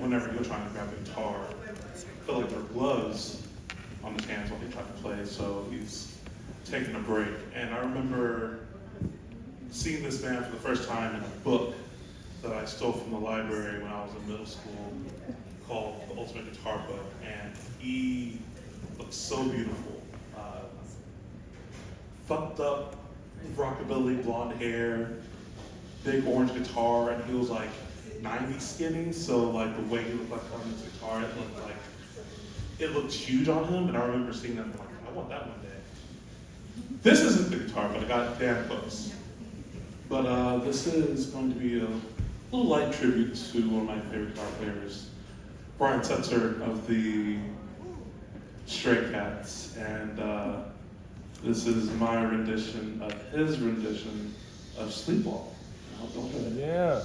whenever you're trying to grab a guitar, I feel like there are gloves on his hands while he tried to play, so he's taking a break. And I remember seeing this man for the first time in a book that I stole from the library when I was in middle school called The Ultimate Guitar Book, and he looked so beautiful. Fucked up, rockabilly blonde hair, big orange guitar, and he was like 90 skinny, so like the way he looked like on his guitar, it looked huge on him, and I remember seeing that and like, I want that one day. This isn't the guitar, but I got it damn close. But this is going to be a little light tribute to one of my favorite guitar players, Brian Setzer of the Stray Cats, and this is my rendition of his rendition of Sleepwalk. Yeah.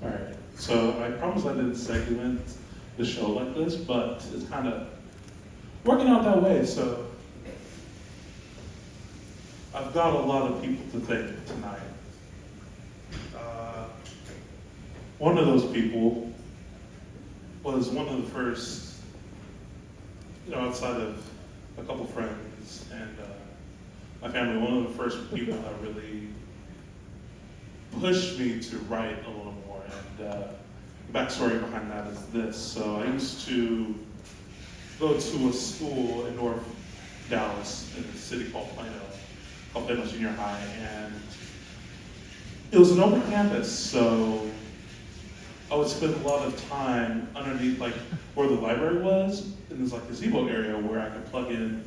All right. So I promise I didn't segment the show like this, but it's kind of working out that way. So I've got a lot of people to thank tonight. One of those people was one of the first, outside of a couple friends and my family, one of the first people that really pushed me to write a little more. And the backstory behind that is this. So I used to go to a school in North Dallas in a city called Plano Junior High, and it was an open campus, so I would spend a lot of time underneath where the library was, in this gazebo area where I could plug in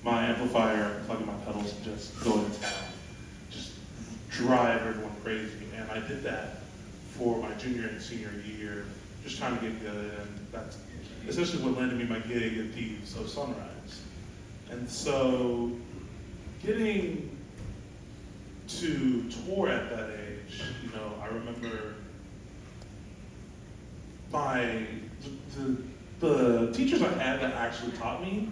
my amplifier, plug in my pedals, and just go into town. Just drive everyone crazy. And I did that for my junior and senior year, just trying to get good, and that's essentially what landed me my gig at Thieves of Sunrise. And so getting to tour at that age, I remember the teachers I had that actually taught me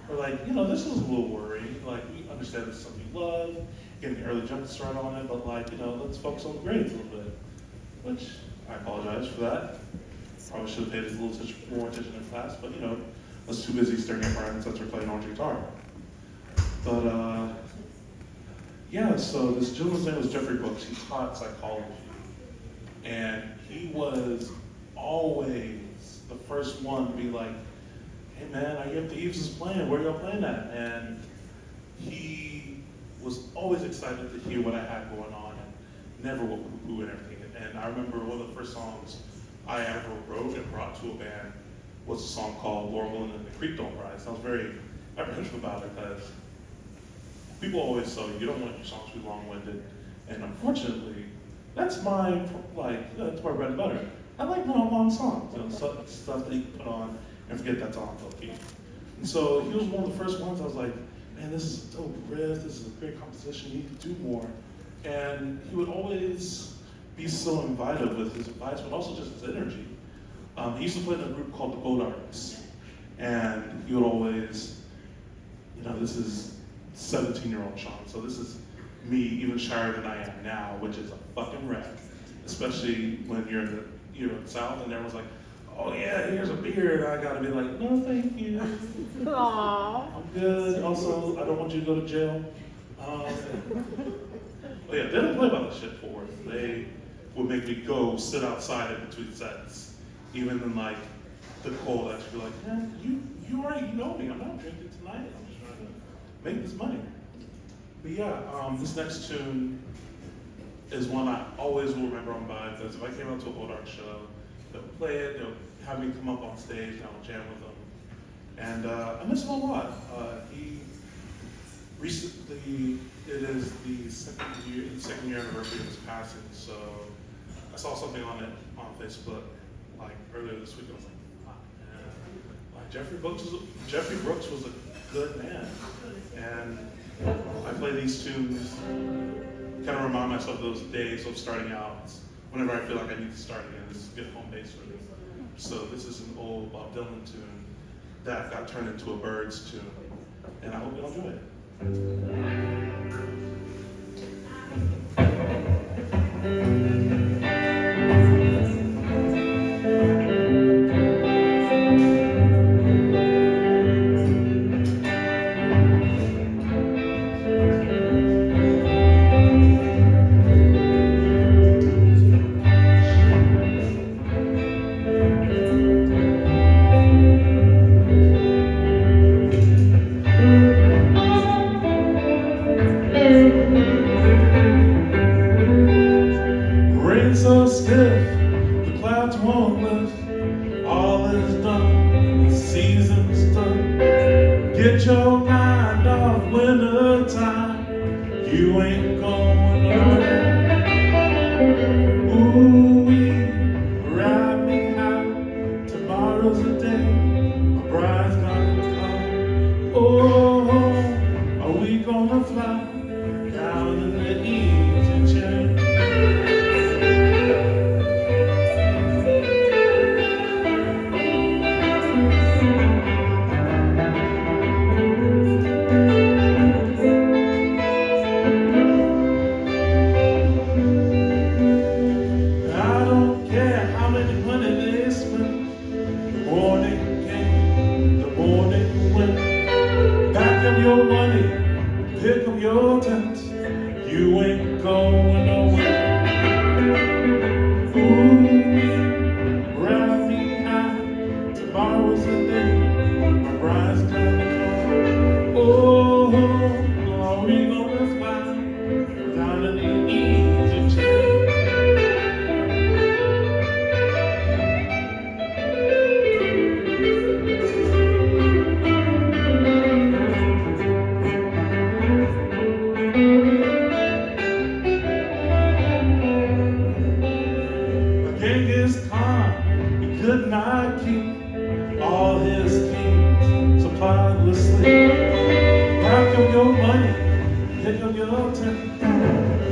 were like, this is a little worrying. We understand this is something you love, getting an early jump start on it, but let's focus on the grades a little bit. Which I apologize for that. Probably should have paid a little more attention in class, but I was too busy staring at my ancestor playing on guitar. But yeah, so this gentleman's name was Jeffrey Brooks. He taught psychology, and he was always the first one to be like, "Hey man, I hear Thieves is playing. Where y'all playing at?" And he was always excited to hear what I had going on, and never would poo-poo and everything. And I remember one of the first songs I ever wrote and brought to a band was a song called Laurel and the Creek Don't Rise. I was very apprehensive about it because people always say you don't want your songs to be long-winded, and unfortunately, that's my bread and butter. I like long songs, stuff that you can put on and forget that's on key. And so he was one of the first ones I was like, man, this is a dope riff, this is a great composition, you need to do more. And he would always be so invitive with his advice, but also just his energy. He used to play in a group called the Bodarks, and he would always, this is 17-year-old Shaun, so this is me even shyer than I am now, which is a fucking wreck, especially when you're in the South and everyone's like, oh yeah, here's a beer, and I gotta be like, no thank you. Aww. I'm good, also, I don't want you to go to jail. But yeah, they didn't play about this shit for work. They would make me go sit outside in between sets, even in the cold. I'd be like, man, you already know me. I'm not drinking tonight. I'm just trying to make this money. But yeah, this next tune is one I always will remember on Vibe, because if I came out to a Bodark show, they'll play it, they'll have me come up on stage, and I'll jam with them. And I miss him a lot. He recently, it is the second year anniversary of his passing, so I saw something on it on Facebook earlier this week, and I was like, fuck, man. Jeffrey Brooks was a good man. And I play these tunes, kind of remind myself of those days of starting out. Whenever I feel like I need to start again, this is good home base for me. So this is an old Bob Dylan tune that got turned into a Birds tune, and I hope you enjoy it. wind so stiff, the clouds won't lift. All is done, the season's done. Get your mind off winter time. You ain't going nowhere. Ooh-wee, ride me high. Tomorrow's the day my bride's gonna come. Oh, are we gonna fly down in the easy chair? I don't care how many money they spend. The morning came, the morning went. Pack up your money, pick up your tent. You ain't going nowhere. Ooh, ride me high. Tomorrow's the day my bride's gonna come. Oh, are we gonna fly down in the easy chair? Genghis Khan, he could not keep all his kings supplied with sleep. Pack up your money, pick up your tent.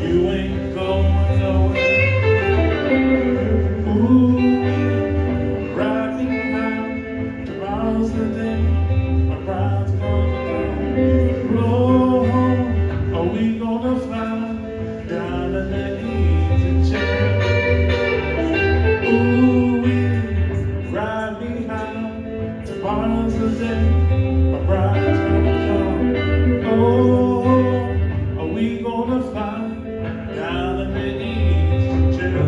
You ain't going nowhere. Ooh, ride me high. Tomorrow's the day my bride's gonna come. Oh, are we gonna fly down in the easy chair? Ooh-wee, ride me high. Tomorrow's the day my bride's gonna come. Oh, are we gonna fly down in the easy chair?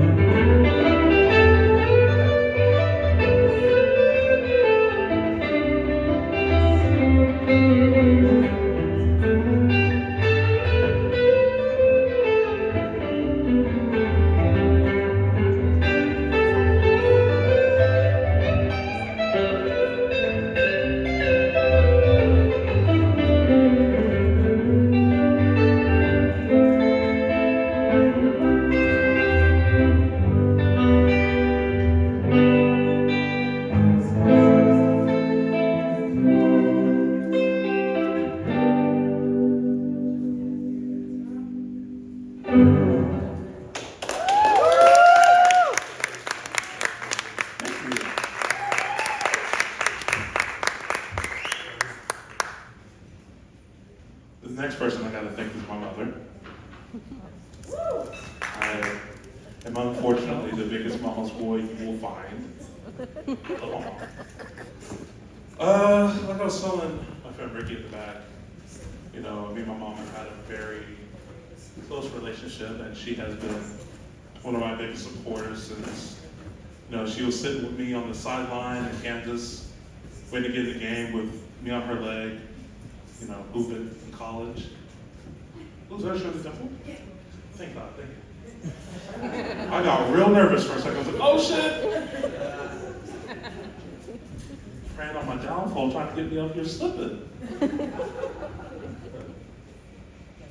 The next person I gotta thank is my mother. I am unfortunately the biggest mama's boy you will find. Like I was telling my friend Ricky at the back, you know, me and my mom have had a very close relationship, and she has been one of my biggest supporters since, you know, she was sitting with me on the sideline in Kansas, waiting to get in the game with me on her leg, you know, hooping in college. Who's that Shirley Temple? Thank God, thank you. I got real nervous for a second. I was like, oh shit! Praying on my downfall, trying to get me up here slipping.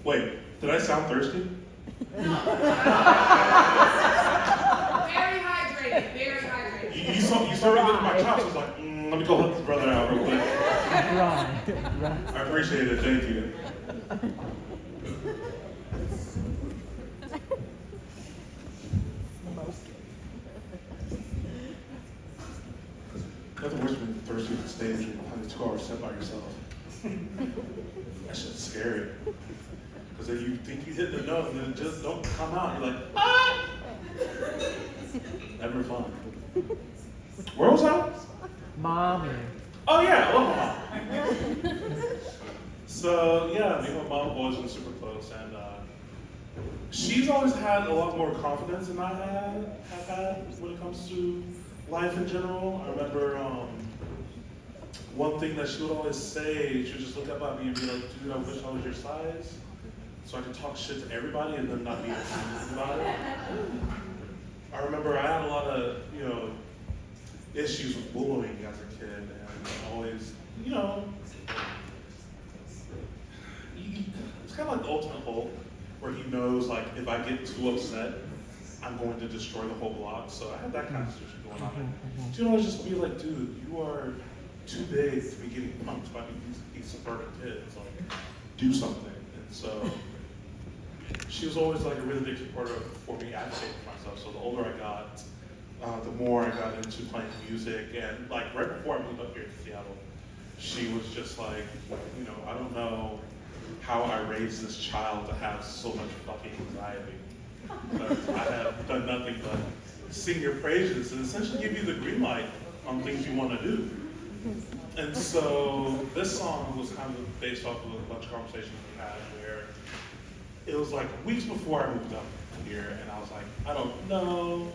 Wait, did I sound thirsty? Very hydrated, very hydrated. You saw me look at my chops. I was like, let me go help this brother out real quick. Right. I appreciate it, thank you. Nothing worse than thirsty at the stage and having a 2-hour set by yourself. That shit's scary. Because then you think you hit the note and then it just don't come out. You're like, ah! Never fun. Where was I? Mommy. Oh yeah, I love my mom. So yeah, me and my mom have always been super close, and she's always had a lot more confidence than I have had when it comes to life in general. I remember one thing that she would always say, she would just look up at me and be like, dude, I wish I was your size, so I could talk shit to everybody and then not be offended about it. I remember I had a lot of, issues with bullying as a kid, and always, it's kind of like the ultimate Hulk, where he knows, like, if I get too upset, I'm going to destroy the whole block. So I had that kind of situation going on. She'd always just be like, dude, you are too big to be getting punked by these suburban kids. Like, do something. And so she was always like a really big supporter for me advocating for myself. So the older I got, the more I got into playing music. And like right before I moved up here to Seattle, she was just like, I don't know how I raised this child to have so much fucking anxiety. Because I have done nothing but sing your praises and essentially give you the green light on things you want to do. And so this song was kind of based off of a bunch of conversations we had where it was like weeks before I moved up here, and I was like, I don't know,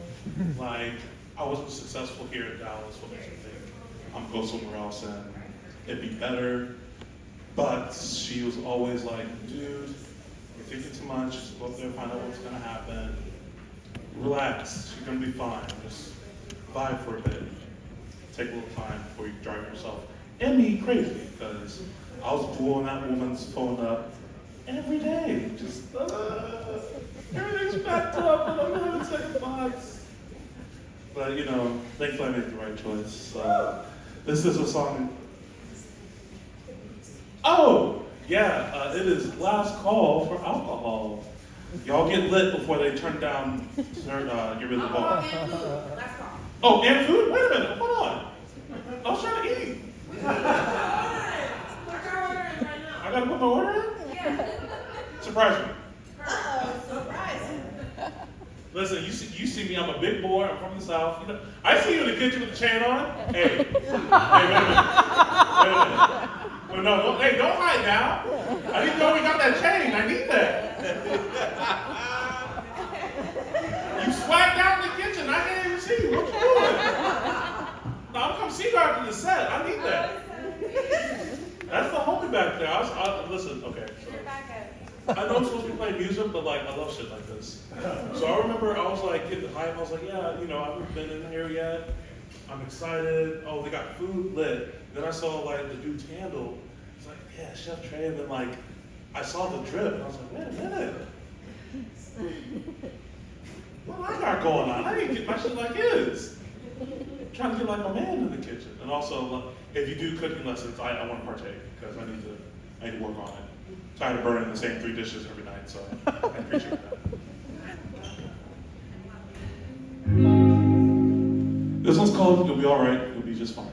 like I wasn't successful here in Dallas, what makes me think I'm going to go somewhere else and it'd be better. But she was always like, dude, you're thinking too much, just go up there and find out what's gonna happen. Relax, you're gonna be fine. Just vibe for a bit. Take a little time before you drive yourself and me crazy, because I was blowing that woman's phone up every day. Just, everything's backed up and I'm having second thoughts. But thankfully I made the right choice. This is a song. Oh, yeah, it is last call for alcohol. Y'all get lit before they turn down your rhythm ball. Last call. Oh, and food? Wait a minute, hold on. I was trying to eat. I gotta put my order in? Yeah. Surprise me. Surprise. Listen, you see me, I'm a big boy, I'm from the South. I see you in the kitchen with the chain on. Hey, wait a minute. Oh, no, hey, don't hide now. I didn't know we got that chain. I need that. You swagged out in the kitchen. I can't even see you. What you doing? No, I'm come see guard to the set. I need that. That's the homie back there. Listen, okay. So, I know I'm supposed to be playing music, but like I love shit like this. So I remember I was like getting the hype. I was like, yeah, I haven't been in here yet. I'm excited. Oh, they got food lit. Then I saw like the dude's handle. It's like, yeah, Chef Trey. And then like I saw the drip, and I was like, wait a minute. What I got going on? I didn't get my shit like his. I'm trying to get like my man in the kitchen. And also, if you do cooking lessons, I want to partake because I need to work on it. Tired of burning the same 3 dishes every night, so I appreciate that. This one's called You'll Be Alright, You'll Be Just Fine.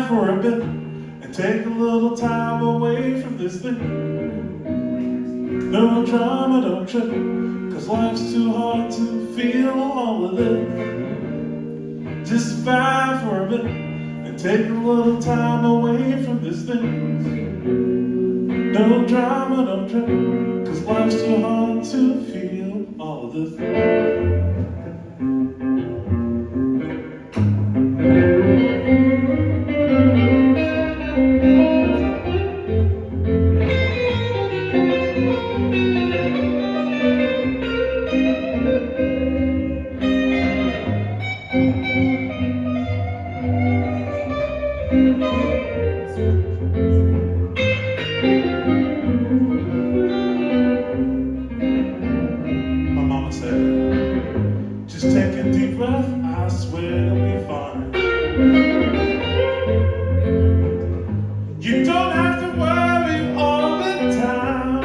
For a bit and take a little time away from this thing. No drama, don't trip, 'cause life's too hard to feel all of this. Just vibe for a bit and take a little time away from this thing. No drama, don't trip, 'cause life's too hard to feel all of this. My mama said, just take a deep breath, I swear you'll be fine. You don't have to worry all the time.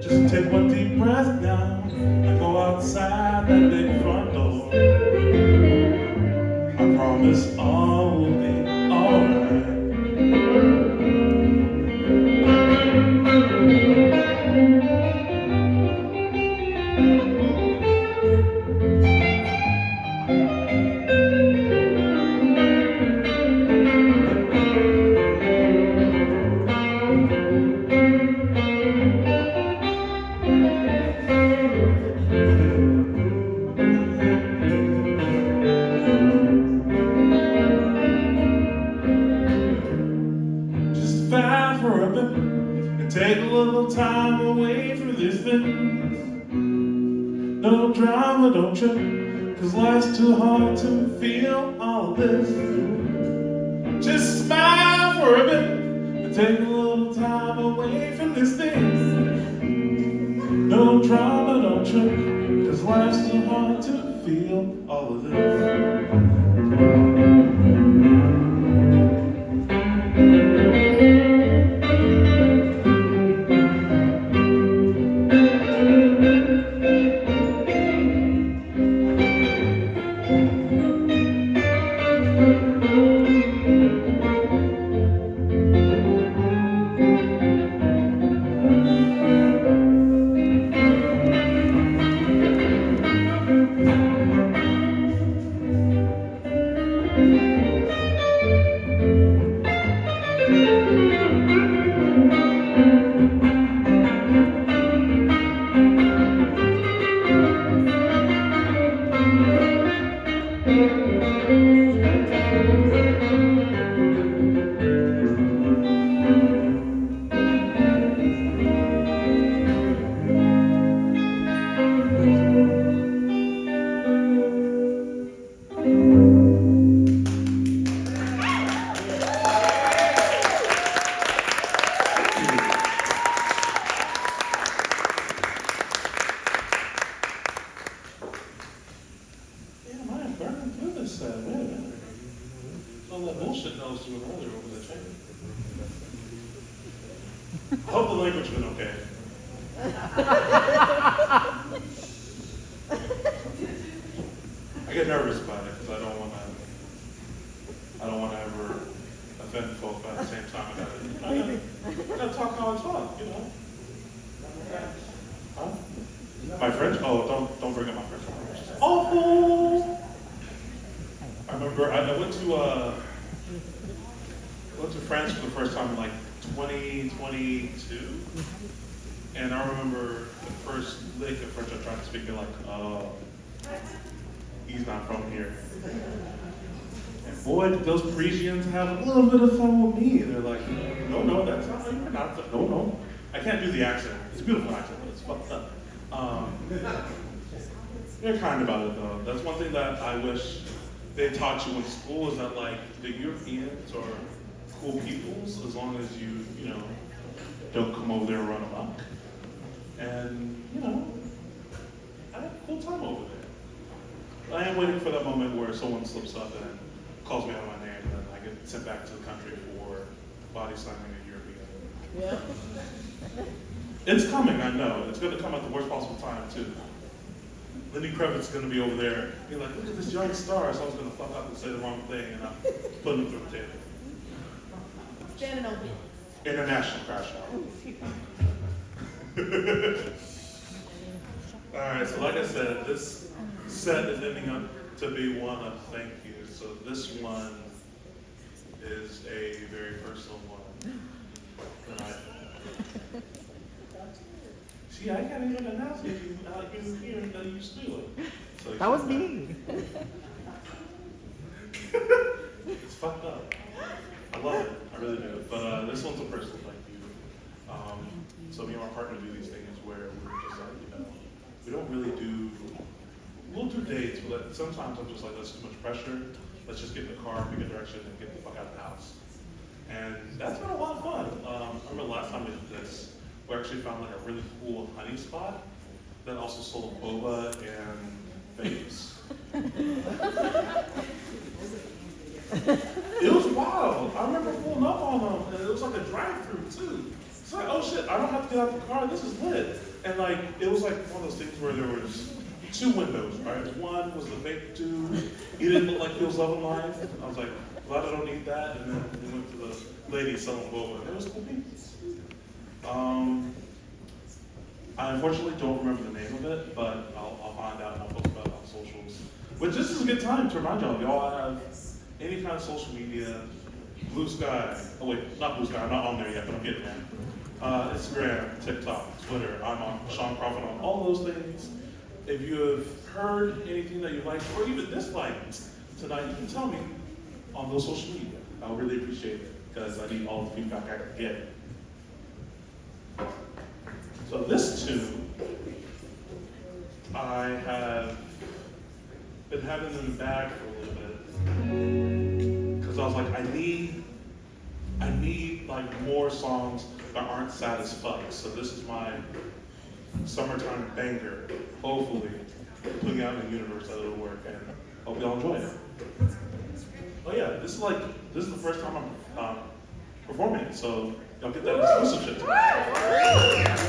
Just take one deep breath now and go outside that big front door. I promise all will be alright. Just fight for a bit and take a little time away from these things. No drama, don't trip, 'cause life's too hard to feel all of this. Just smile for a bit and take a little time away from these things. No drama, don't trip, 'cause life's too hard to feel all of this. Damn, I am burning through this set, man. All that bullshit I was doing earlier over the chain. I hope the language went okay. I get nervous about it because I don't want to ever offend folk, but at the same time, I gotta talk how I talk, you know. Huh? My French? Oh, don't bring up my French. It's awful. I remember I went to France for the first time in like 2022, and I remember the first lick of French I tried to speak, they're like, oh, he's not from here. And boy, did those Parisians have a little bit of fun with me. They're like, no, that's not how you pronounce it. No. I can't do the accent. It's a beautiful accent, but it's fucked up. They're kind about it though. That's one thing that I wish they taught you in school is that like the Europeans are cool peoples as long as you don't come over there and run amok. And I had a cool time over there. I am waiting for that moment where someone slips up and calls me out my name and then I get sent back to the country for body slamming a European. Yeah. It's coming, I know. It's going to come at the worst possible time, too. Lenny Kravitz is going to be over there, being like, look at this young star, so I was going to fuck up and say the wrong thing, and I'm putting him through the table. Standing on business. International crash out. All right, so like I said, this set is ending up to be one of thank yous. So this one is a very personal one. And see, I can't even announce it. You here and you just do it. So That was me. It's fucked up. I love it. I really do. But this one's a personal thank you. So me and my partner do these things where we're just like, we don't really do, we'll do dates, but sometimes I'm just like, that's too much pressure. Let's just get in the car, pick a direction, and get the fuck out of the house. And that's been a lot of fun. I remember the last time we did this, we actually found like a really cool honey spot that also sold boba and vapes. It was wild. I remember pulling up on them, and it was like a drive-through too. It's like, oh shit, I don't have to get out the car. This is lit. And like, it was like one of those things where there was 2 windows, right? One was the vape dude. He didn't look like he was loving life. I was like, glad I don't need that. And then we went to the lady selling boba, and it was cool people. I unfortunately don't remember the name of it, but I'll find out and I'll post about it on socials. But this is a good time to remind y'all have any kind of social media, Blue Sky. Oh wait, not Blue Sky. I'm not on there yet, but I'm getting there. Instagram, TikTok, Twitter. I'm on Shaun Crawford on all those things. If you have heard anything that you liked or even disliked tonight, you can tell me on those social media. I would really appreciate it because I need all the feedback I can get. So this tune, I have been having in the bag for a little bit because I was like, I need like more songs that aren't sad as fuck. So this is my summertime banger. Hopefully, putting out in the universe that it'll work, and hope y'all enjoy it. Oh yeah, this is the first time I'm performing it, so y'all get that exclusive shit tonight.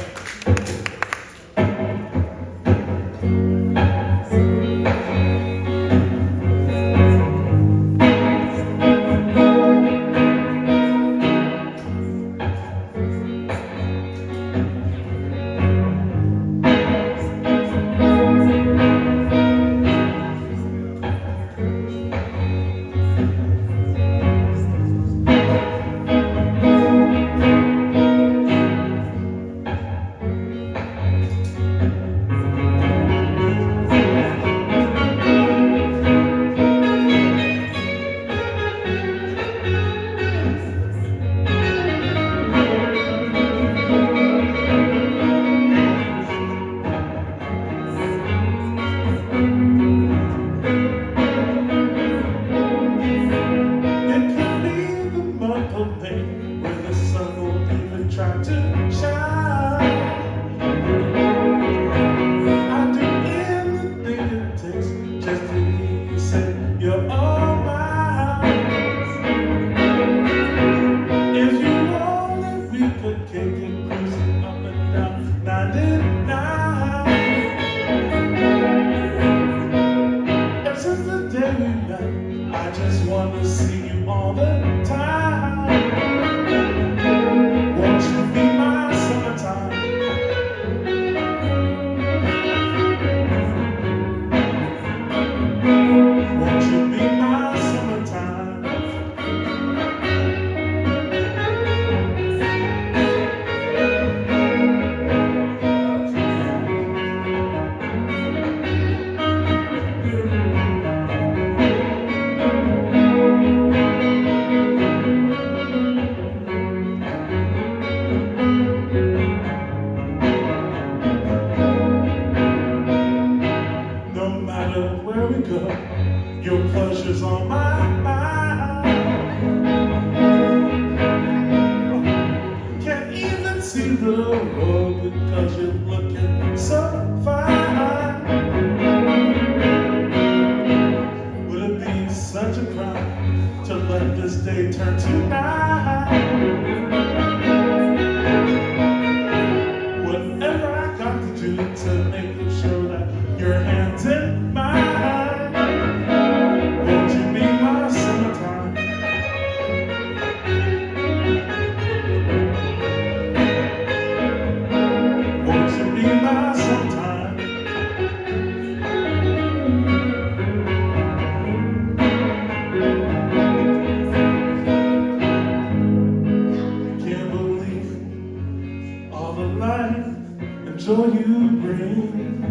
joy you bring,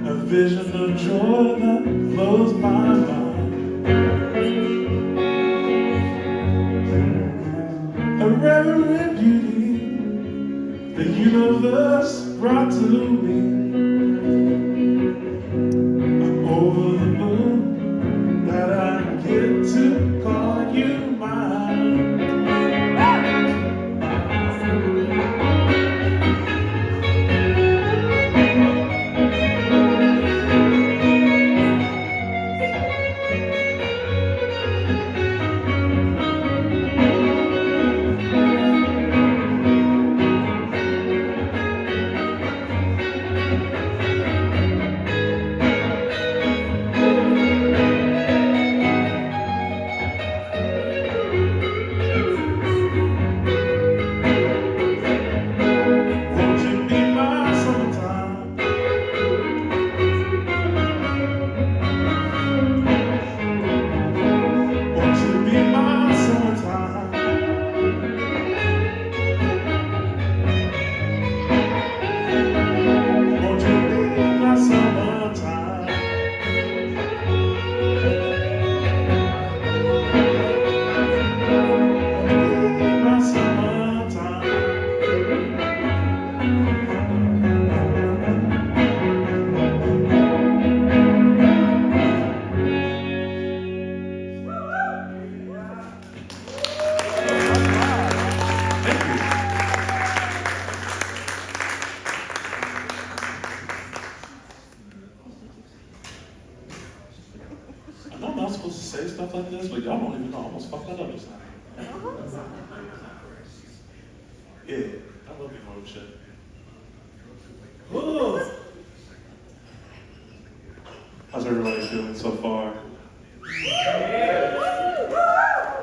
a vision of joy that blows my mind, a reverent beauty the universe brought to me. I'm over the moon that I get to call you mine. Won't you be my summertime? Won't you be my summertime? Won't you be my summertime? Be my summertime. Thank you. I know I'm not supposed to say stuff like this, but y'all don't even know. I almost fucked that up just now. Yeah, I love being on shit. Whoa. How's everybody feeling so far?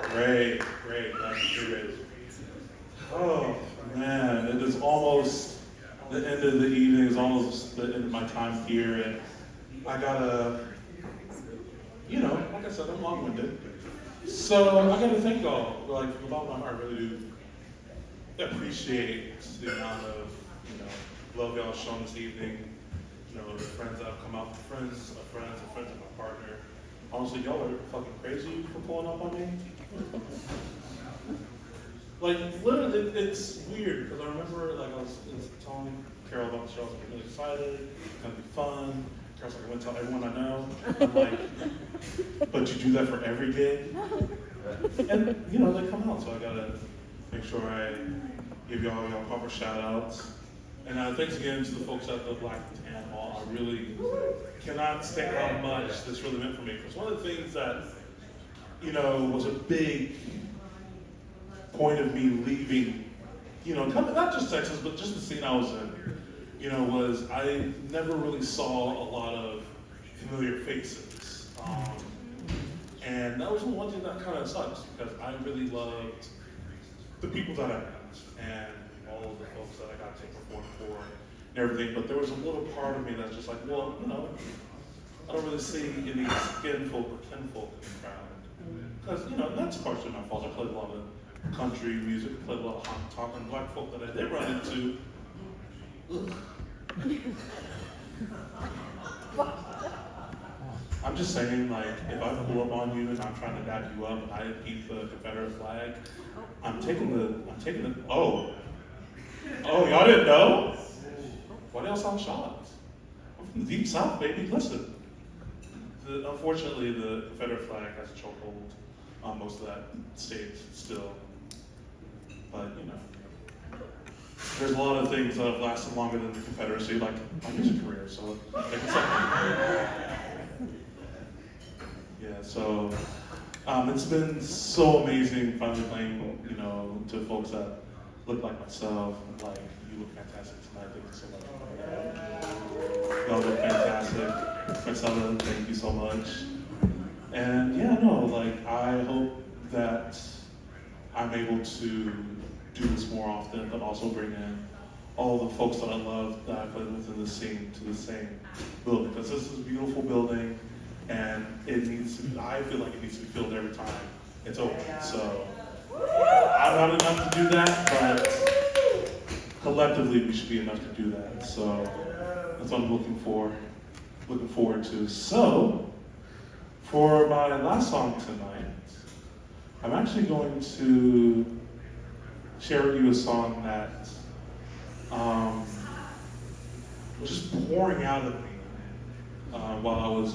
Great, great. That's great. Oh man, it is almost the end of the evening. It's almost the end of my time here, and I gotta, like I said, I'm long-winded. So I gotta thank y'all. Like from the bottom of my heart, I really do appreciate the amount of, love y'all shown this evening. The friends that have come out, friends of my partner. Honestly, y'all are fucking crazy for pulling up on me. Like, literally, it's weird, because I remember, like, I was telling Carol about the show, I was really excited, it's gonna be fun. Carol's like, I went to tell everyone I know. I'm like, but you do that for every gig? And, they come out, so I gotta make sure I give y'all proper shout outs. And thanks again to the folks at the Black Tan Hall. I really cannot state how much this really meant for me. Because one of the things that, was a big point of me leaving, not just Texas, but just the scene I was in, was I never really saw a lot of familiar faces. And that was the one thing that kind of sucks, because I really loved the people that I met and all of the folks that I got to perform for and everything. But there was a little part of me that's just like, well, I don't really see any skinfolk or kinfolk in the crowd. Because, that's partially my fault. I played a lot of country music, played a lot of talking black folk that I did run into. I'm just saying, like, if I pull up on you and I'm trying to dab you up and I keep the Confederate flag, I'm taking the, oh, y'all didn't know? Why do y'all sound shocked? I'm from the deep south, baby, listen. Unfortunately, the Confederate flag has a chokehold on most of that state still. But, there's a lot of things that have lasted longer than the Confederacy, like my music career, so they can yeah, so it's been so amazing finally playing, to folks that look like myself. Like, you look fantastic tonight. Thank you so much. Y'all look fantastic. Marcella, thank you so much. And yeah, I hope that I'm able to do this more often, but also bring in all the folks that I love that I played with in the scene to the same building. Because this is a beautiful building, and I feel like it needs to be filled every time it's open. So I'm not enough to do that, but collectively we should be enough to do that. So that's what I'm looking forward to. So for my last song tonight, I'm actually going to share with you a song that was just pouring out of me while I was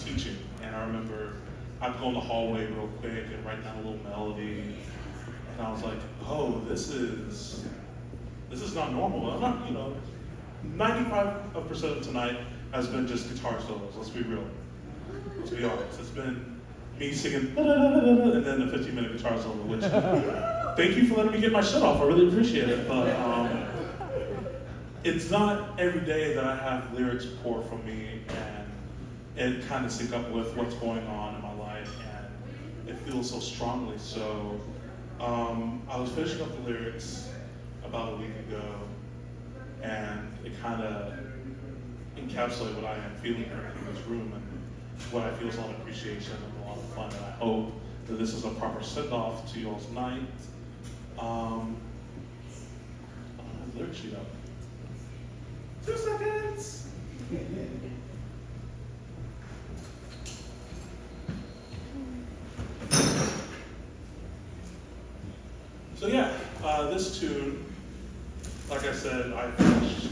teaching. And I remember I'd go in the hallway real quick and write down a little melody. And I was like, oh, this is not normal. I'm not, 95% of tonight has been just guitar solos, let's be real. Let's be honest. It's been me singing and then a 15-minute guitar solo, which thank you for letting me get my shit off. I really appreciate it. But it's not every day that I have lyrics pour from me and it kind of sync up with what's going on in my life and it feels so strongly. So I was finishing up the lyrics about a week ago and it kind of encapsulated what I am feeling here in this room and what I feel is a lot of appreciation and a lot of fun. And I hope that this is a proper send-off to y'all's night. I don't have the lyric sheet up. 2 seconds. So yeah, this tune, like I said, I finished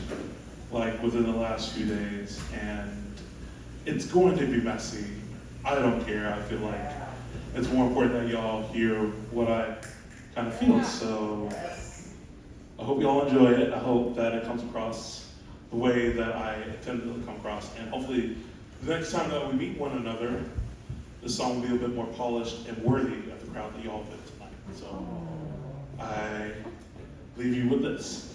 like within the last few days, and it's going to be messy. I don't care. I feel like it's more important that y'all hear what I kind of feel. So I hope y'all enjoy it. I hope that it comes across the way that I intended it to come across, and hopefully the next time that we meet one another, the song will be a bit more polished and worthy of the crowd that y'all picked tonight. So I leave you with this.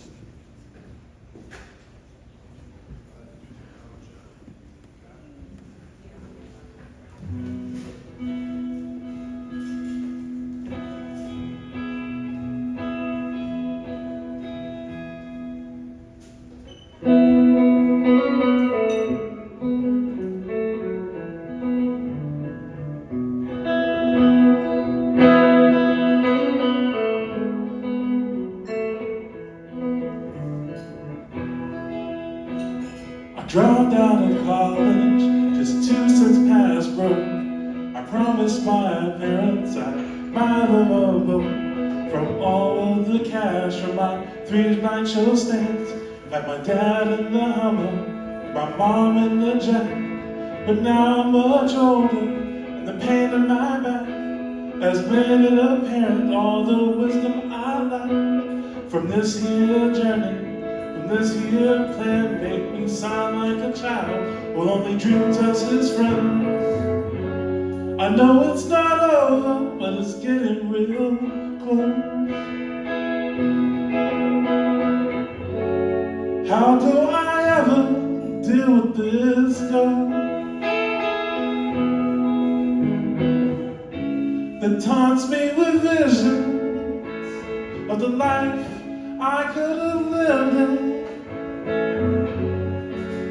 Dropped out of college, just 2 cents past broke. I promised my parents I'd buy them a boat. From all of the cash from my 3 night show stands, had my dad in the Hummer, my mom in the Jack. But now I'm much older, and the pain in my back has made it apparent all the wisdom I lacked from this here journey. This here plan made me sound like a child with only dreams as his friends. I know it's not over, but it's getting real close. How do I ever deal with this girl that taunts me with visions of the life I could have lived in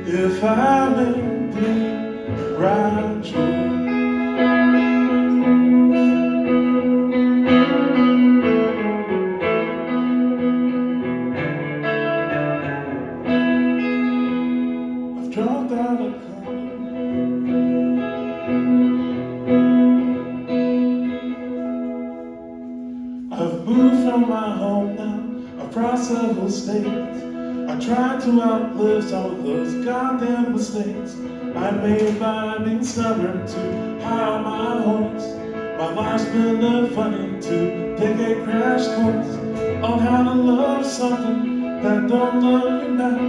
if I made the right choice. I've dropped out of college. I've moved from my home now across several states. I tried to outlive some of those goddamn mistakes I made by being stubborn to hire my horse. My life's been funny to take a crash course on how to love something that don't love you back.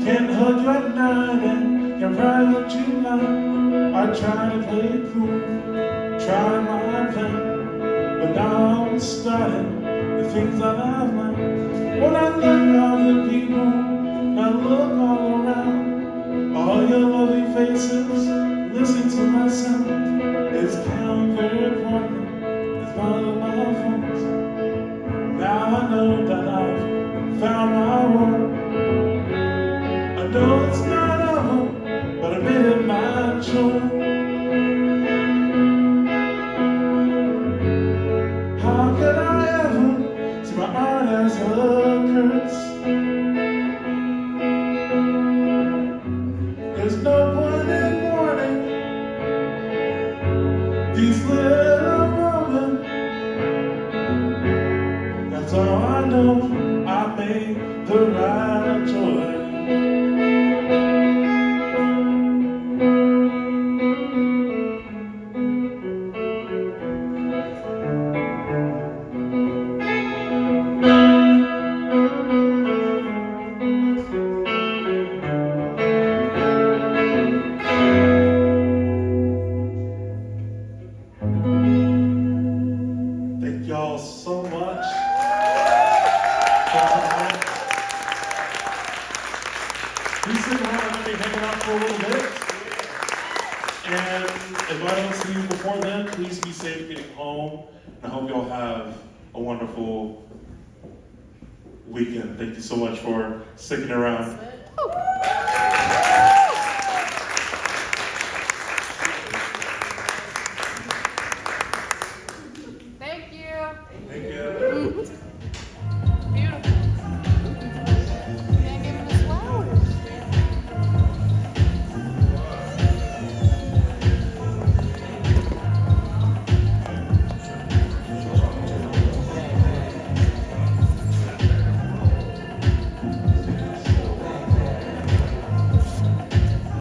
Can't hug you at night and can't private you like. I try to play it cool, try my plan, but now I'm starting the things that I've learned. When I look at the people, I look all around, all your lovely faces, listen to my sound. It's become very important, it's one of my faults. Now I know that I've found my world. I know it's not over, but I made it my choice. How could I ever see my art as a curse? So I know I made the right choice. Thank y'all so much for tonight. Please sit around and be hanging out for a little bit. And if I don't see you before then, please be safe getting home. And I hope y'all have a wonderful weekend. Thank you so much for sticking around.